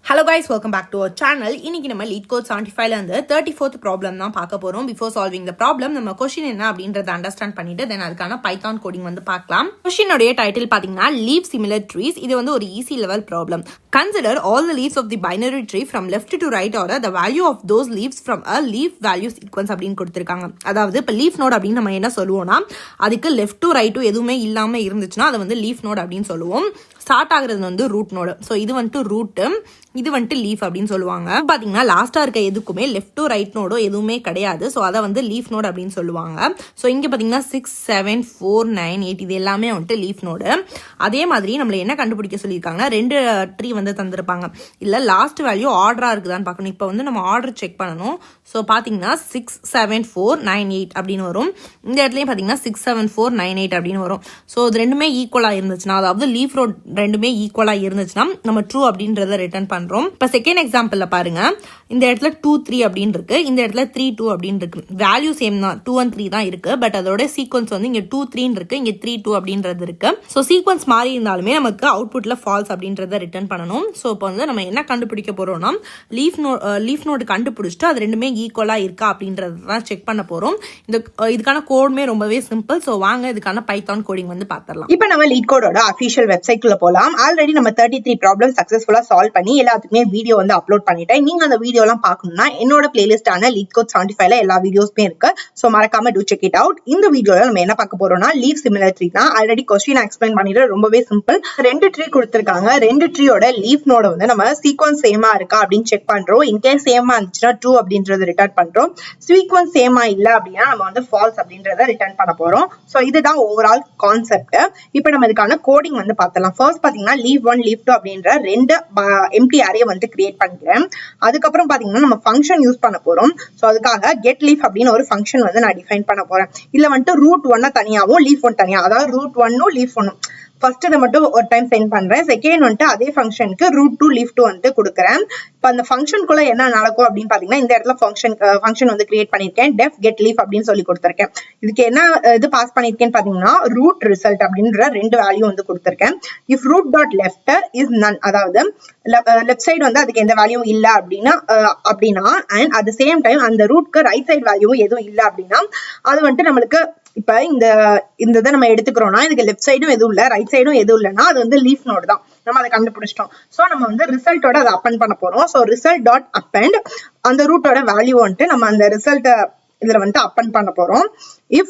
Hello guys, welcome back to our channel. இன்னைக்கு நம்ம LeetCode 75 ல இருந்து 34th problem தான் பார்க்க போறோம். Before solving the problem, நம்ம question என்ன அப்படின்றத அண்டர்ஸ்டாண்ட் பண்ணிட்டு then அதுக்கான பைத்தான் கோடிங் வந்து பார்க்கலாம். Question உடைய டைட்டில் பாத்தீங்கன்னா leaf similar trees. இது வந்து ஒரு easy level problem. Consider all the leaves of the binary tree from left to right or the value of those leaves from a leaf value sequence அப்படின்னு கொடுத்திருக்காங்க. அதாவது இப்ப leaf node அப்படின்னு நம்ம என்ன சொல்லுவோம்னா அதுக்கு left to right எதுவுமே இல்லாம இருந்துச்சுன்னா அதை வந்து leaf node அப்படின்னு சொல்லுவோம். ஸ்டார்ட் ஆகுறது வந்து ரூட் நோடு. ஸோ இது வந்துட்டு ரூட்டு, இது வந்துட்டு லீஃப் அப்படின்னு சொல்லுவாங்க. பார்த்தீங்கன்னா லாஸ்ட்டாக இருக்க எதுக்குமே லெஃப்ட் டு ரைட் நோடோ எதுவுமே கிடையாது. ஸோ அதை வந்து லீஃப் நோடு அப்படின்னு சொல்லுவாங்க. ஸோ இங்கே பார்த்தீங்கன்னா 6, 7, 4, 9, 8 இது எல்லாமே வந்துட்டு லீஃப் நோடு. அதே மாதிரி நம்மளை என்ன கண்டுபிடிக்க சொல்லியிருக்காங்கன்னா 2 ட்ரீ வந்து தந்திருப்பாங்க. இல்லை லாஸ்ட் வேல்யூ ஆர்டராக இருக்குதான்னு பார்க்கணும். இப்போ வந்து நம்ம ஆர்டர் செக் பண்ணணும். ஸோ பார்த்தீங்கன்னா 6, 7, 4, 9, 8 அப்படின்னு வரும். இந்த இடத்துலையும் பார்த்தீங்கன்னா 6, 7, 4, 9, 8 அப்படின்னு வரும். ஸோ இது ரெண்டுமே ஈக்குவலாக இருந்துச்சுன்னா, அதாவது லீஃப் ரோட் ரெண்டுமே ஈக்குவலா இருந்துச்சுன்னா நம்ம ட்ரூ அப்படின்றத ரிட்டர்ன் பண்றோம். இப்ப செகண்ட் எக்ஸாம்பிள்ல பாருங்க, இந்த இடத்துல 2, 3 அப்படின்னு இருக்கு, இந்த இடத்துல 3, 2 அப்படின்னு இருக்கு. வேல்யூ சேம் தான், 2 and 3 தான் இருக்கு. பட் அதோட சீக்வன்ஸ் வந்து இங்க 2, 3 இருக்கு, இங்க 3, 2 அப்படின்றது இருக்கு. ஸோ சீக்வன்ஸ் மாறி இருந்தாலுமே நமக்கு அவுட்புட்ல ஃபால்ஸ் அப்படின்றத ரிட்டர்ன் பண்ணணும். ஸோ இப்போ வந்து நம்ம என்ன கண்டுபிடிக்க போறோம்னா லீஃப் நோடு கண்டுபிடிச்சிட்டு அது ரெண்டுமே ஈக்குவலா இருக்கா அப்படின்றதான் செக் பண்ண போறோம். இதுக்கான கோடுமே ரொம்பவே சிம்பிள். ஸோ வாங்க இதுக்கான பைத்தான் கோடிங் வந்து பாத்திரலாம். இப்போ நம்ம LeetCodeோட அஃபிஷியல் வெப்சைட்ல போலாம். ஆல்ரெடி நம்ம 33 ப்ராப்ளம் சக்சஸ்ஃபுல்லா சால்வ் பண்ணி எல்லாத்துக்குமே வீடியோ வந்து அப்லோட் பண்ணிட்டேன். நீங்க அந்த வீடியோ எல்லாம் பார்க்கணும்னா என்னோட பிளேலிஸ்டான LeetCode 75ல எல்லா வீடியோஸ்மே இருக்கு. சோ மறக்காம டூ செக் இட் அவுட். இந்த வீடியோல நம்ம என்ன பார்க்க போறோம்னா லீஃப் சிமிலர் ட்ரீ தான். ஆல்ரெடி क्वेश्चन எக்ஸ்பிளைன் பண்ணிட்டு ரொம்பவே சிம்பிள். 2 ட்ரீ கொடுத்திருக்காங்க. 2 ட்ரீயோட லீஃப் நோட வந்து நம்ம சீக்வன்ஸ் சேமா இருக்கா அப்படின்னு செக் பண்றோம். இன்கேஸ் சேமா இருந்துச்சுன்னா ட்ரூ அப்படின்றத ரிட்டர்ன் பண்றோம். சீக்வன்ஸ் சேமா இல்ல அப்படின்னா நம்ம வந்து ஃபால்ஸ் அப்படின்றத ரிட்டர்ன் பண்ண போறோம். சோ இதுதான் ஓவரால் கான்செப்ட். இப்போ நம்ம இதுக்கான கோடிங் வந்து பார்த்தலாம். ஃபர்ஸ்ட் பாத்தீங்கன்னா லீஃப் 1 லீஃப் 2 அப்படின்ற 2 எம்டி அரே வந்து கிரியேட் பண்ணிக்கிறேன். அதுக்கப்புறம் பாத்தீங்கன்னா நம்ம ஃபங்க்ஷன் யூஸ் பண்ண போறோம். சோ அதுக்காக கெட் லீஃப் அப்படின்னு ஒரு ஃபங்க்ஷன் வந்து நான் டிஃபைன் பண்ண போறேன். இதுல வந்துட்டு ரூட் 1 தனியாவும் லீஃப் 1 தனியா, அதாவது ரூட் 1 லீஃப் 1 ஃபர்ஸ்ட் இதை மட்டும் ஒரு டைம் சென்ட் பண்றேன். செகண்ட் வந்துட்டு அதே ஃபங்க்ஷனுக்கு ரூட் 2 லீஃப் 2 வந்துட்டு கொடுக்குறேன். இப்போ அந்த ஃபங்க்ஷனுக்குள்ள என்ன நடக்கும் அப்படின்னு பாத்தீங்கன்னா இந்த இடத்துல ஃபங்க்ஷன் வந்து கிரியேட் பண்ணிருக்கேன். டெஃப் கெட் லீஃப் அப்படின்னு சொல்லி கொடுத்துருக்கேன். இதுக்கு என்ன இது பாஸ் பண்ணிருக்கேன்னு பாத்தீங்கன்னா ரூட் ரிசல்ட் அப்படின்ற 2 வேல்யூ வந்து கொடுத்துருக்கேன். If root dot left is none, அதாவது லெஃப்ட் சைடு வந்து அதுக்கு எந்த வேல்யூ இல்ல அப்படின்னா and at the same time அந்த ரூட்க்கு ரைட் சைடு வேல்யூ எதுவும் இல்ல அப்படின்னா அது வந்துட்டு நம்மளுக்கு இப்ப இந்த இதை நம்ம எடுத்துக்கிறோம்னா இதுக்கு லெஃப்ட் சைடும் எதுவும் இல்ல, ரைட் சைடும் எதுவும் இல்லைன்னா அது வந்து லீஃப் நோடு தான். நம்ம அதை கண்டுபிடிச்சிட்டோம். சோ நம்ம வந்து ரிசல்ட்டோட அதை அப்பெண்ட் பண்ண போறோம். சோ ரிசல்ட் டாட் அப்பெண்ட் அந்த ரூட்டோட வேல்யூ வந்துட்டு நம்ம அந்த ரிசல்ட் இதுல வந்துட்டு அப்பெண்ட் பண்ண போறோம். இஃப்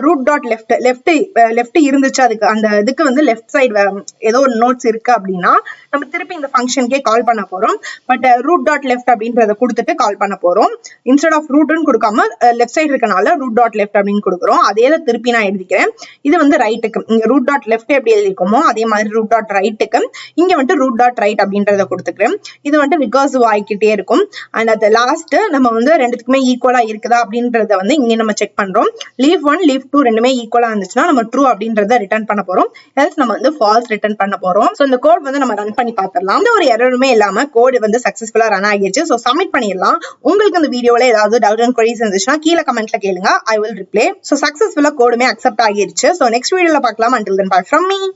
ரூட் டாட் லெஃப்ட் இருந்துச்சு, அதுக்கு அந்த இதுக்கு வந்து லெஃப்ட் சைடு ஏதோ ஒரு நோட்ஸ் இருக்கு அப்படின்னா நம்ம திருப்பி இந்த ஃபங்க்ஷனுக்கே கால் பண்ண போறோம். பட் ரூட் டாட் லெஃப்ட் அப்படின்றத கொடுத்துட்டு கால் பண்ண போறோம். இன்ஸ்டெட் ஆஃப் ரூட்னு கொடுக்காம லெஃப்ட் சைடு இருக்கனால ரூட் டாட் லெஃப்ட் அப்படின்னு கொடுக்குறோம். அதே திருப்பி நான் எழுதிக்கிறேன். இது வந்து ரைட்டுக்கு, இங்க ரூட் டாட் லெஃப்ட் எப்படி எழுதிருக்கோமோ அதே மாதிரி ரூட் டாட் ரைட்டுக்கு இங்க வந்துட்டு ரூட் டாட் ரைட் அப்படின்றத கொடுத்துக்கிறேன். இது வந்துட்டு ரிகர்சிவ் ஆகிக்கிட்டே இருக்கும். அண்ட் அது லாஸ்ட் நம்ம வந்து ரெண்டுத்துக்குமே ஈக்குவலா இருக்குதா அப்படின்றத வந்து இங்க நம்ம செக் பண்றோம். லீஃப் 1 லீஃப் 2 ரெண்டுமே ஈக்குவலா இருந்துச்சுன்னா நம்ம ட்ரூ அப்படின்றத ரிட்டர்ன் பண்ண போறோம். எல்ஸ் நம்ம வந்து ஃபால்ஸ் ரிட்டர்ன் பண்ண போறோம். சோ இந்த கோட் வந்து நம்ம ரன் பண்ணி பார்த்திடலாம். இந்த ஒரு எரருமே இல்லாம கோட் வந்து சக்சஸ்ஃபுல்லா ரன் ஆகிடுச்சு. சோ சப்மிட் பண்ணிடலாம். உங்களுக்கு இந்த வீடியோல ஏதாவது டவுட் அண்ட் குவரிஸ் இருந்துச்சுன்னா கீழே கமெண்ட்ல கேளுங்க, ஐ வில் ரிப்ளை. சோ சக்சஸ்ஃபுல்லா கோடுமே அக்செப்ட் ஆகிடுச்சு. சோ நெக்ஸ்ட் வீடியோல பார்க்கலாம். until then bye from me.